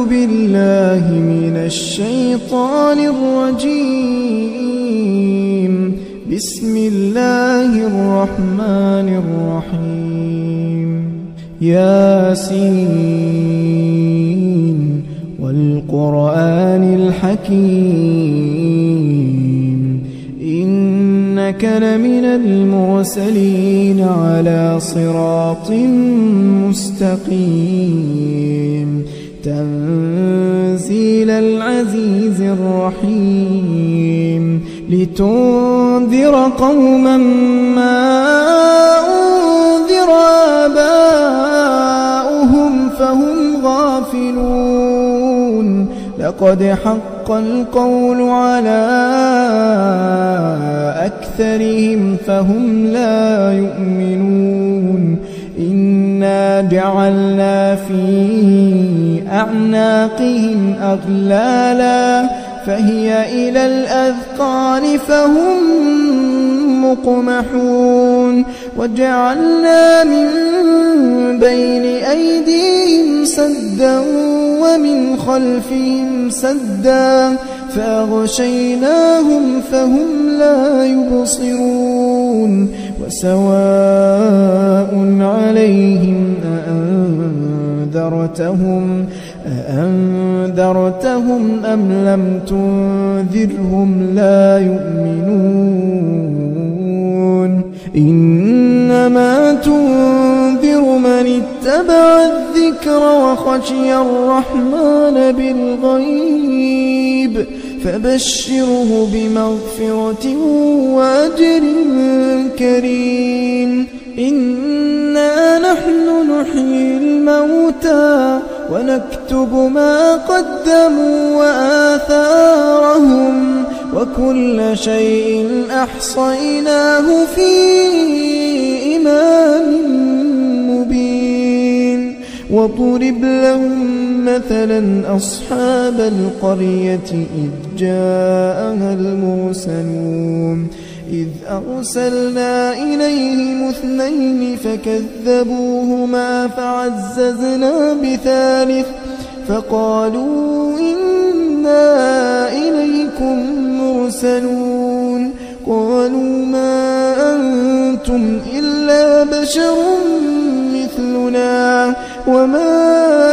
بالله من الشيطان الرجيم. بسم الله الرحمن الرحيم. ياسين والقرآن الحكيم إنك لمن المرسلين على صراط مستقيم تنزيل العزيز الرحيم لتنذر قوما ما أنذر آباؤهم فهم غافلون لقد حق القول على أكثرهم فهم لا يؤمنون إنا جعلنا في أعناقهم أغلالا فهي إلى الأذقان فهم مقمحون وجعلنا من بين أيديهم سدا ومن خلفهم سدا فأغشيناهم فهم لا يبصرون وسواء عليهم أأنذرتهم أم لم تنذرهم لا يؤمنون إنما تنذر من اتبع الذكر وخشي الرحمن بالغيب فبشره بمغفرة وأجر كريم إنا نحن نحيي الموتى ونكتب ما قدموا وآثارهم وكل شيء أحصيناه في إمام مبين وضرب لهم مثلا أصحاب القرية إذ جاءها المرسلون إذ أرسلنا إليهم اثنين فكذبوهما فعززنا بثالث فقالوا إنا إليكم مرسلون قالوا ما أنتم إلا بشر مثلنا وما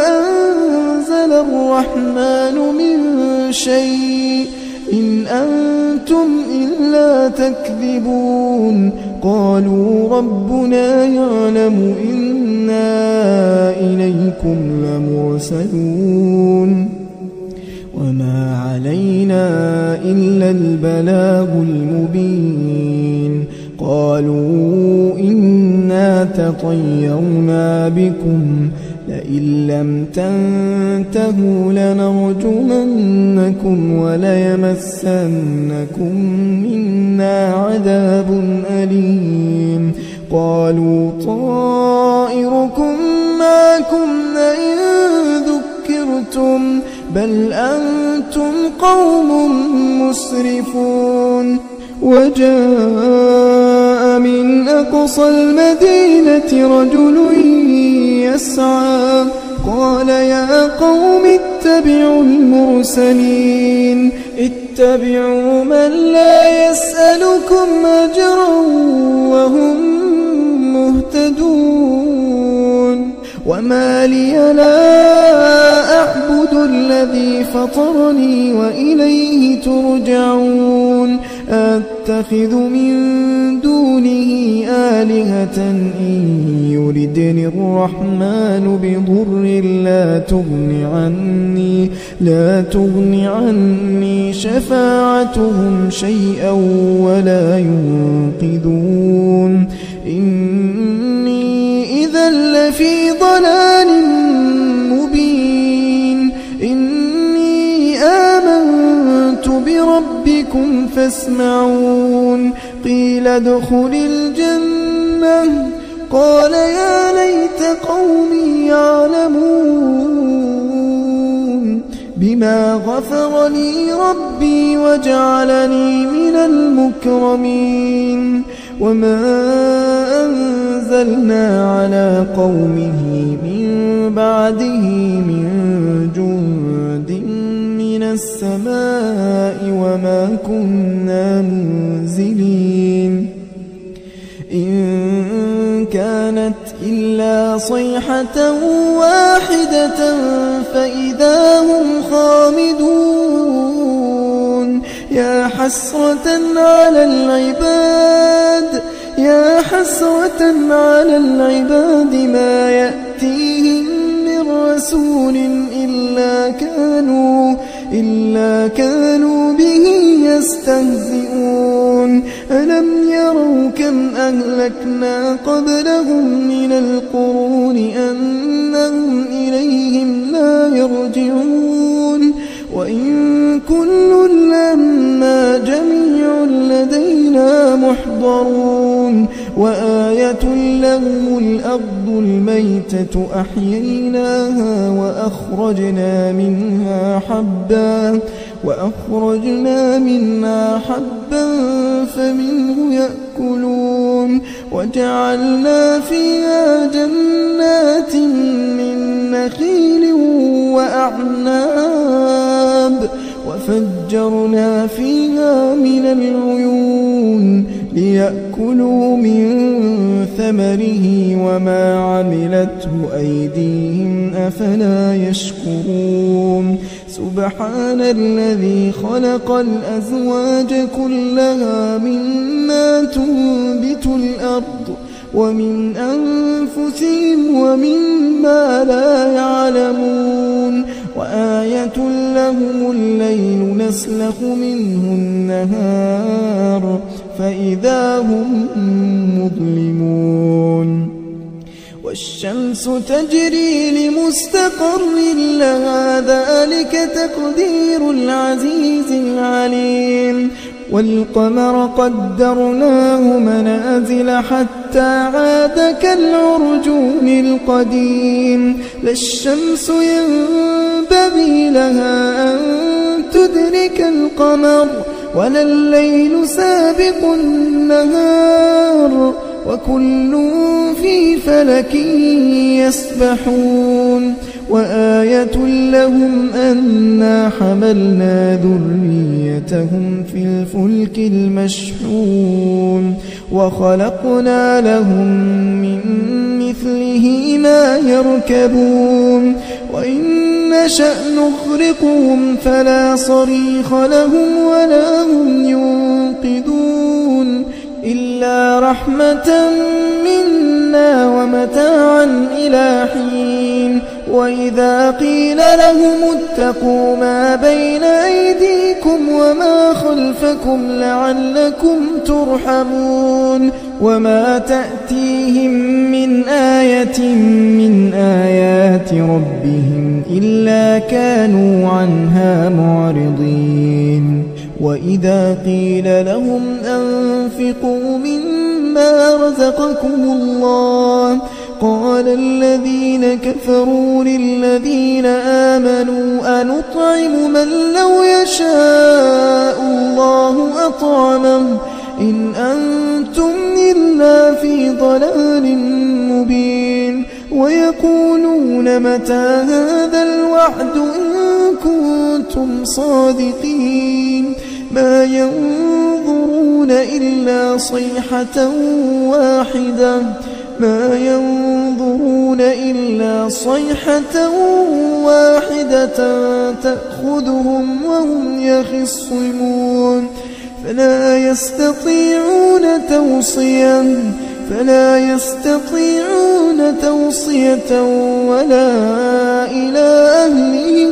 أنزل الرحمن من شيء إن أنتم إلا تكذبون قالوا ربنا يعلم إنا إليكم لمرسلون وما علينا إلا البلاغ المبين قالوا إنا تطيرنا بكم لئن لم تنتهوا لنرجمنكم وليمسنكم منا عذاب أليم قالوا طائركم معكم لئن ذكرتم بل أنتم قوم مسرفون وجاء من أقصى المدينة رجل يسعى قال يا قوم اتبعوا المرسلين اتبعوا من لا يسألكم أجرا وهم مهتدون وما لي لا أعبد الذي فطرني وإليه ترجعون أتخذ من دونه آلهة إن يردني الرحمن بضر لا تغن عني شفاعتهم شيئا ولا ينقذون إني إذا لفي ضلال مبين إني آمنت بربكم فاسمعون قيل ادخل الجنة قال يا ليت قومي يعلمون بما غفر لي ربي وجعلني من المكرمين وما أنزلنا على قومه من بعده من جند السماء وما كنا منزلين إن كانت إلا صيحة واحدة فإذا هم خامدون يا حسرة على العباد ما يأتيهم من رسول إلا كانوا به يستهزئون ألم يروا كم أهلكنا قبلهم من القرون أنهم إليهم لا يرجعون وإن كل لما جميع لدينا محضرون وآية لهم الأرض الميتة أحييناها وأخرجنا منها حبا فمنه يأكلون وجعلنا فيها جنات من نخيل وأعناب وفجرنا فيها من العيون ليأكلوا من ثمره وما عملته أيديهم أفلا يشكرون سبحان الذي خلق الأزواج كلها مما تنبت الأرض ومن أنفسهم ومما لا يعلمون وآية لهم الليل نسلخ منه النهار فإذا هم مظلمون والشمس تجري لمستقر لها ذلك تقدير العزيز العليم والقمر قدرناه منازل حتى عاد كالعرجون القديم لا الشمس ينبغي لها أن تدرك القمر ولا الليل سابق النهار وكل في فلك يسبحون وآية لهم أنا حملنا ذريتهم في الفلك المشحون وخلقنا لهم من مثله ما يركبون وإن نشأ نغرقهم فلا صريخ لهم ولا هم ينقذون إلا رحمة منا ومتاعا إلى حين وإذا قيل لهم اتقوا ما بين أيديكم وما خلفكم لعلكم ترحمون وما تأتيهم من آية من آيات ربهم إلا كانوا عنها معرضين وإذا قيل لهم أنفقوا مما رزقكم الله قال الذين كفروا للذين آمنوا أنطعم من لو يشاء الله أطعمه إن أنتم إلا في ضلال مبين ويقولون متى هذا الوعد إن كنتم صادقين ما ينظرون إلا صيحة واحدة تأخذهم وهم يخصمون فلا يستطيعون توصية ولا إلى أهلهم